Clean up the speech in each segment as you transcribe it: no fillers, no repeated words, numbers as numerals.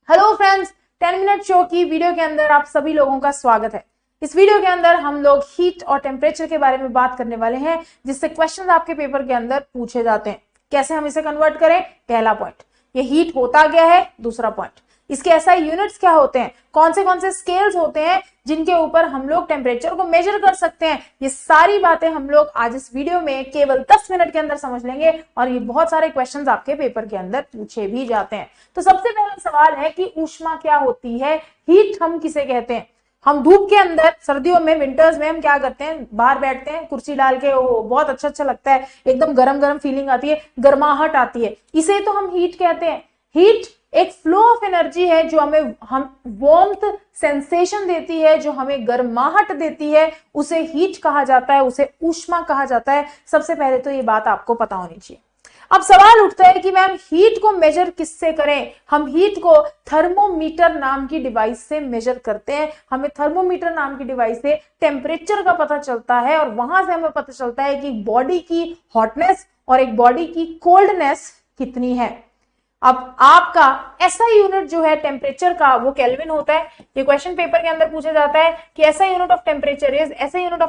Hello friends, 10 minute show की video के अंदर आप सभी लोगों का स्वागत है। इस वीडियो के अंदर हम लोग हीट और टेम्परेचर के बारे में बात करने वाले हैं, जिससे क्वेश्चंस आपके पेपर के अंदर पूछे जाते हैं। कैसे हम इसे कन्वर्ट करें, पहला पॉइंट। ये हीट होता क्या है, दूसरा पॉइंट। इसके एसआई यूनिट्स क्या होते हैं, कौन से स्केल्स होते हैं जिनके ऊपर हम लोग टेम्परेचर को मेजर कर सकते हैं। ये सारी बातें हम लोग आज इस वीडियो में केवल 10 मिनट के अंदर समझ लेंगे और ये बहुत सारे क्वेश्चंस आपके पेपर के अंदर पूछे भी जाते हैं। तो सबसे पहला सवाल है कि ऊष्मा क्या होती है, हीट हम किसे कहते हैं। हम धूप के अंदर सर्दियों में, विंटर्स में हम क्या करते हैं, बाहर बैठते हैं कुर्सी डाल के, वो बहुत अच्छा लगता है, एकदम गरम गरम फीलिंग आती है, गर्माहट आती है, इसे तो हम हीट कहते हैं। हीट एक फ्लो ऑफ एनर्जी है जो हम वार्मथ सेंसेशन देती है, जो हमें गर्माहट देती है, उसे हीट कहा जाता है, उसे ऊष्मा कहा जाता है। सबसे पहले तो ये बात आपको पता होनी चाहिए। अब सवाल उठता है कि मैम हीट को मेजर किससे करें। हम हीट को थर्मोमीटर नाम की डिवाइस से मेजर करते हैं। हमें थर्मोमीटर नाम की डिवाइस से टेम्परेचर का पता चलता है और वहां से हमें पता चलता है कि बॉडी की हॉटनेस और एक बॉडी की कोल्डनेस कितनी है। अब आपका एसआई यूनिट जो है टेम्परेचर का, वो केल्विन होता है। ये क्वेश्चन पेपर के अंदर पूछा जाता है कि SI unit of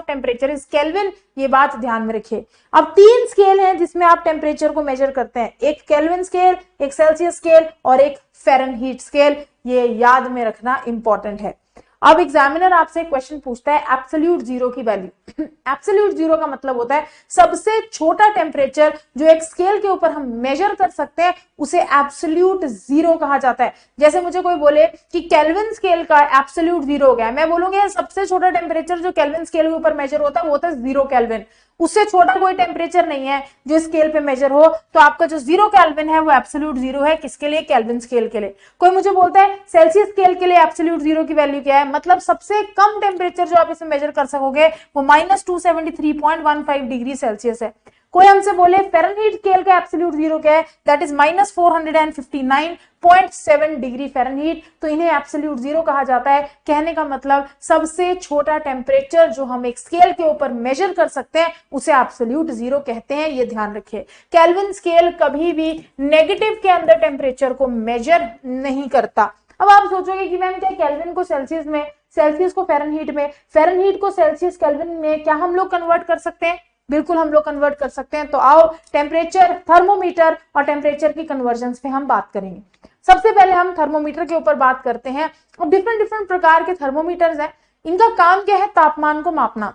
temperature is kelvin. ये बात ध्यान में रखिए। अब 3 स्केल हैं जिसमें आप टेम्परेचर को मेजर करते हैं, एक केल्विन स्केल, एक सेल्सियस स्केल और एक फ़ारेनहीट स्केल। ये याद में रखना इंपॉर्टेंट है। अब एग्जामिनर आपसे क्वेश्चन पूछता है एब्सोल्यूट जीरो की वैल्यू। एब्सोल्यूट जीरो का मतलब होता है सबसे छोटा टेम्परेचर जो एक स्केल के ऊपर हम मेजर कर सकते हैं, उसे एब्सोल्यूट जीरो कहा जाता है। जैसे मुझे कोई बोले कि केल्विन स्केल का एब्सोल्यूट जीरो हो गया, मैं बोलूंगी सबसे छोटा टेम्परेचर जो केल्विन स्केल के ऊपर मेजर होता है वो होता है 0 केल्विन। उससे छोटा कोई टेम्परेचर नहीं है जो स्केल पे मेजर हो, तो आपका जो 0 केल्विन है वो एब्सोल्यूट जीरो है। किसके लिए, केल्विन स्केल के लिए। कोई मुझे बोलता है सेल्सियस स्केल के लिए एब्सोल्यूट जीरो की वैल्यू क्या है, मतलब सबसे कम टेम्परेचर जो आप इसे मेजर कर सकोगे वो -273.15 डिग्री सेल्सियस है। कोई हमसे बोले फ़ारेनहीट स्केल का एब्सोल्यूट जीरो क्या है, दैट इज -459.7 डिग्री फ़ारेनहीट। तो इन्हें एब्सोल्यूट जीरो कहा जाता है। कहने का मतलब सबसे छोटा टेम्परेचर जो हम एक स्केल के ऊपर मेजर कर सकते हैं उसे एब्सोल्यूट जीरो कहते हैं। ये ध्यान रखिए। केल्विन स्केल कभी भी नेगेटिव के अंदर टेम्परेचर को मेजर नहीं करता। अब आप सोचोगे कि मैम क्या केल्विन को सेल्सियस में, सेल्सियस को फ़ारेनहीट में, फ़ारेनहीट को सेल्सियस केल्विन में क्या हम लोग कन्वर्ट कर सकते हैं? बिल्कुल हम लोग कन्वर्ट कर सकते हैं। तो आओ टेम्परेचर, थर्मोमीटर और टेम्परेचर की कन्वर्जन पे हम बात करेंगे। सबसे पहले हम थर्मोमीटर के ऊपर बात करते हैं। और डिफरेंट प्रकार के थर्मोमीटर्स हैं। इनका काम क्या है, तापमान को मापना,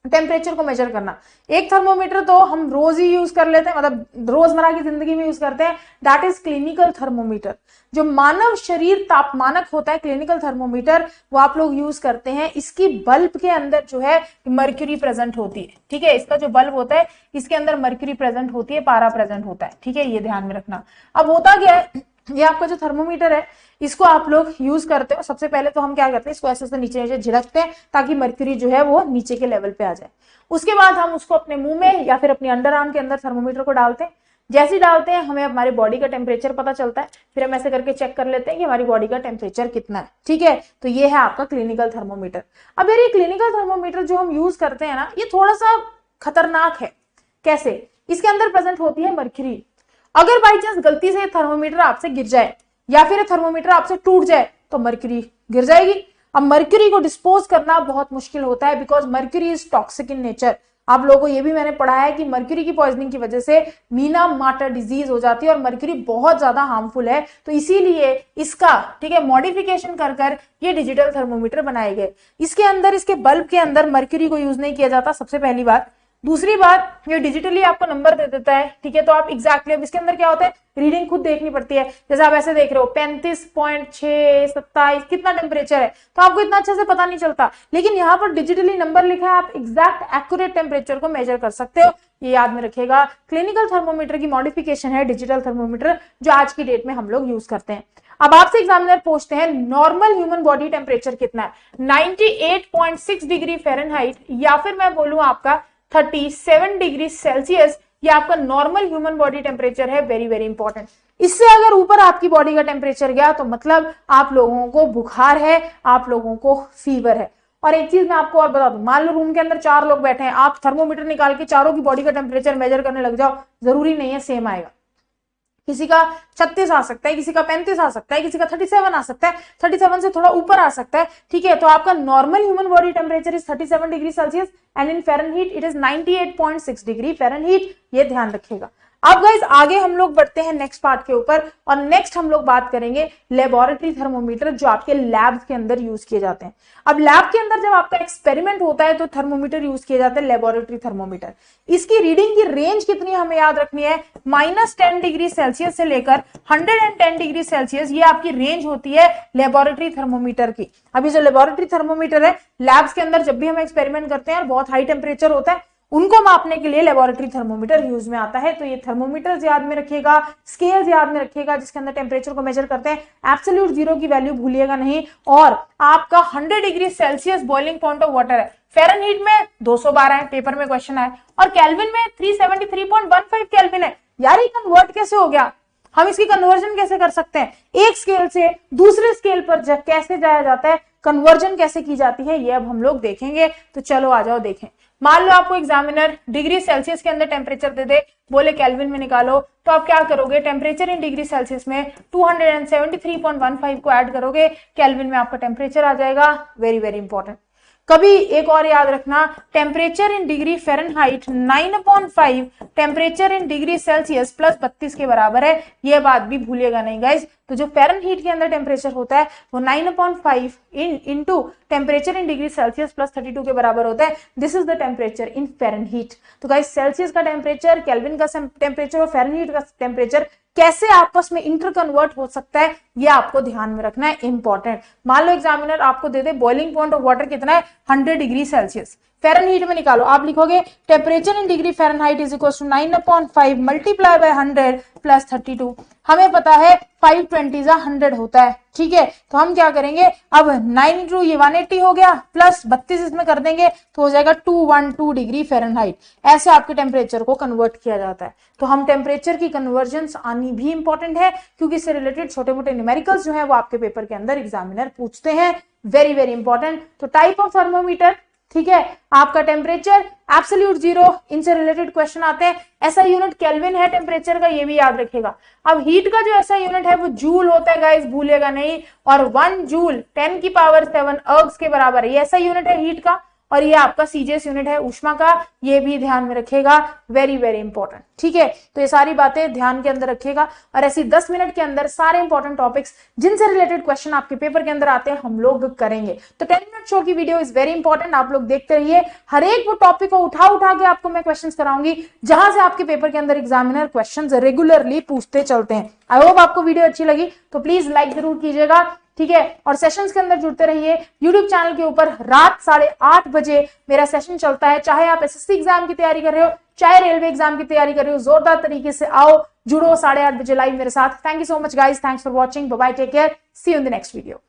टेम्परेचर को मेजर करना। एक थर्मोमीटर तो हम रोज ही यूज कर लेते हैं, मतलब रोजमर्रा की जिंदगी में यूज करते हैं, दैट इज क्लिनिकल थर्मोमीटर। जो मानव शरीर तापमानक होता है, क्लिनिकल थर्मोमीटर, वो आप लोग यूज करते हैं। इसकी बल्ब के अंदर जो है मर्क्यूरी प्रेजेंट होती है। ठीक है, इसका जो बल्ब होता है इसके अंदर मर्क्यूरी प्रेजेंट होती है, पारा प्रेजेंट होता है। ठीक है, ये ध्यान में रखना। अब होता क्या है, ये आपका जो थर्मोमीटर है इसको आप लोग यूज करते हो। सबसे पहले तो हम क्या करते हैं, इसको ऐसे नीचे नीचे झिड़कते हैं ताकि मर्क्यूरी जो है वो नीचे के लेवल पे आ जाए। उसके बाद हम उसको अपने मुंह में या फिर अपने अंडर आर्म के अंदर थर्मोमीटर को डालते हैं। जैसे ही डालते हैं हमें हमारी बॉडी का टेम्परेचर पता चलता है। फिर हम ऐसे करके चेक कर लेते हैं कि हमारी बॉडी का टेम्परेचर कितना है। ठीक है, तो ये है आपका क्लिनिकल थर्मोमीटर। अब यार ये क्लिनिकल थर्मोमीटर जो हम यूज करते हैं ना, ये थोड़ा सा खतरनाक है। कैसे, इसके अंदर प्रेजेंट होती है मर्क्यूरी। अगर बाई चांस गलती से थर्मोमीटर आपसे गिर जाए या फिर थर्मोमीटर आपसे टूट जाए तो मर्क्यूरी गिर जाएगी। अब मर्क्यूरी को डिस्पोज करना बहुत मुश्किल होता है, because mercury is toxic in nature. आप लोगों को ये भी मैंने पढ़ा है कि मर्क्यूरी की पॉइजनिंग की वजह से मीना मार्टर डिजीज हो जाती है और मर्क्यूरी बहुत ज्यादा हार्मफुल है। तो इसीलिए इसका, ठीक है, मॉडिफिकेशन कर कर ये डिजिटल थर्मोमीटर बनाए गए। इसके अंदर, इसके बल्ब के अंदर मर्क्यूरी को यूज नहीं किया जाता, सबसे पहली बात। दूसरी बात, ये डिजिटली आपको नंबर दे देता है। ठीक है, तो आप एग्जैक्टली, अब इसके अंदर क्या होता है, रीडिंग खुद देखनी पड़ती है। जैसे आप ऐसे देख रहे हो 35.6, 27, कितना टेम्परेचर है, तो आपको इतना अच्छे से पता नहीं चलता। लेकिन यहाँ पर डिजिटली नंबर लिखा है, आप एग्जैक्ट एक्यूरेट टेम्परेचर को मेजर कर सकते हो। ये याद में रखिएगा। क्लिनिकल थर्मोमीटर की मॉडिफिकेशन है डिजिटल थर्मोमीटर, जो आज की डेट में हम लोग यूज करते हैं। अब आपसे एग्जामिनर पूछते हैं नॉर्मल ह्यूमन बॉडी टेम्परेचर कितना है, 98.6 डिग्री फ़ारेनहाइट या फिर मैं बोलूं आपका 37 डिग्री सेल्सियस, ये आपका नॉर्मल ह्यूमन बॉडी टेम्परेचर है। Very very important. इससे अगर ऊपर आपकी बॉडी का टेम्परेचर गया तो मतलब आप लोगों को बुखार है, आप लोगों को फीवर है। और एक चीज मैं आपको और बता दूं, मान लो रूम के अंदर 4 लोग बैठे हैं, आप थर्मोमीटर निकाल के चारों की बॉडी का टेम्परेचर मेजर करने लग जाओ, जरूरी नहीं है सेम आएगा। किसी का 36 आ सकता है, किसी का 35 आ सकता है, किसी का 37 आ सकता है, 37 से थोड़ा ऊपर आ सकता है, ठीक है। तो आपका normal human body temperature is 37 degree Celsius and in Fahrenheit it is 98.6 degree Fahrenheit, ये ध्यान रखिएगा। अब गाइज आगे हम लोग बढ़ते हैं नेक्स्ट पार्ट के ऊपर, और नेक्स्ट हम लोग बात करेंगे लेबोरेटरी थर्मोमीटर जो आपके लैब के अंदर यूज किए जाते हैं। अब लैब के अंदर जब आपका एक्सपेरिमेंट होता है तो थर्मोमीटर यूज किए जाते हैं, लेबोरेटरी थर्मोमीटर। इसकी रीडिंग की रेंज कितनी हमें याद रखनी है, -10 डिग्री सेल्सियस से लेकर 110 डिग्री सेल्सियस, ये आपकी रेंज होती है लेबोरेटरी थर्मोमीटर की। अभी जो लेबोरेटरी थर्मोमीटर है लैब्स के अंदर जब भी हम एक्सपेरिमेंट करते हैं और बहुत हाई टेम्परेचर होता है उनको मापने के लिए लेबोरेटरी थर्मोमीटर यूज में आता है। तो ये थर्मोमीटर याद में रखिएगा, स्केल्स याद में रखिएगा जिसके अंदर टेम्परेचर को मेजर करते हैं, एब्सोल्यूट जीरो की वैल्यू भूलिएगा नहीं। और आपका 100 degree Celsius boiling point of water है, फ़ारेनहीट में 212 है, पेपर में क्वेश्चन है, और केल्विन में 373.15 केल्विन है। यार ये कन्वर्ट कैसे हो गया, हम इसकी कन्वर्जन कैसे कर सकते हैं, एक स्केल से दूसरे स्केल पर कैसे जाया जाता है, कन्वर्जन कैसे की जाती है, ये अब हम लोग देखेंगे। तो चलो आ जाओ देखें। मान लो आपको एग्जामिनर डिग्री सेल्सियस के अंदर टेम्परेचर दे दे, बोले केल्विन में निकालो, तो आप क्या करोगे, टेम्परेचर इन डिग्री सेल्सियस में 273.15 को ऐड करोगे, केल्विन में आपका टेम्परेचर आ जाएगा। Very very important. कभी एक और याद रखना, temperature in degree Fahrenheit 9/5 temperature in degree Celsius plus 32 के बराबर है, ये बात भी भूलिएगा नहीं गाइज। तो जो फ़ारेनहीट के अंदर टेम्परेचर होता है वो 9/5 into temperature in degree Celsius plus 32 के बराबर होता है। This is the temperature in Fahrenheit. तो गाइज सेल्सियस का टेम्परेचर, केल्विन का टेम्परेचर और फ़ारेनहीट का टेम्परेचर कैसे आपस में इंटर कन्वर्ट हो सकता है, ये आपको ध्यान में रखना है, इंपॉर्टेंट। मान लो एग्जामिनर आपको दे दे बॉइलिंग पॉइंट ऑफ वाटर कितना है, 100 डिग्री सेल्सियस, फ़ारेनहीट में निकालो, आप लिखोगे temperature in degree Fahrenheit is equal to 9/5 multiply by 100 plus 32। हमें पता है 520 100 होता है, ठीक है। तो हम क्या करेंगे, अब 9 इंटू ये 180 हो गया, प्लस 32 इसमें कर देंगे तो हो जाएगा 212 डिग्री फ़ारेनहाइट। ऐसे आपके टेम्परेचर को कन्वर्ट किया जाता है। तो हम टेम्परेचर की कन्वर्जन आनी भी इंपॉर्टेंट है, क्योंकि इससे रिलेटेड छोटे मोटे न्यूमेरिकल्स जो है वो आपके पेपर के अंदर एग्जामिनर पूछते हैं। Very very important. तो टाइप ऑफ थर्मोमीटर, ठीक है, आपका टेम्परेचर, एब्सोल्यूट जीरो, इनसे रिलेटेड क्वेश्चन आते हैं। ऐसा यूनिट केल्विन है टेम्परेचर का, ये भी याद रखेगा। अब हीट का जो ऐसा यूनिट है वो जूल होता है गाइस, भूलिएगा नहीं। और 1 जूल 10⁻7 अर्ग्स के बराबर है, ये ऐसा यूनिट है हीट का। और ये आपका सीजीएस यूनिट है ऊष्मा का, ये भी ध्यान में रखेगा। वेरी वेरी इंपॉर्टेंट, ठीक है। तो ये सारी बातें ध्यान के अंदर रखिएगा, और ऐसी 10 मिनट के अंदर सारे इंपॉर्टेंट टॉपिक्स जिनसे रिलेटेड क्वेश्चन आपके पेपर के अंदर आते हैं हम लोग करेंगे। तो 10 मिनट शो की वीडियो इज वेरी इंपॉर्टेंट, आप लोग देखते रहिए। हर एक वो टॉपिक को उठा उठा के आपको मैं क्वेश्चन कराऊंगी जहां से आपके पेपर के अंदर एग्जामिनर क्वेश्चन रेगुलरली पूछते चलते हैं। आई होप आपको वीडियो अच्छी लगी, तो प्लीज लाइक जरूर कीजिएगा, ठीक है। और सेशंस के अंदर जुड़ते रहिए। YouTube चैनल के ऊपर रात 8:30 बजे मेरा सेशन चलता है। चाहे आप एसएससी एग्जाम की तैयारी कर रहे हो, चाहे रेलवे एग्जाम की तैयारी कर रहे हो, जोरदार तरीके से आओ, जुड़ो 8:30 बजे लाइव मेरे साथ। Thank you so much guys, thanks for watching, bye bye, take care, see you in the next video.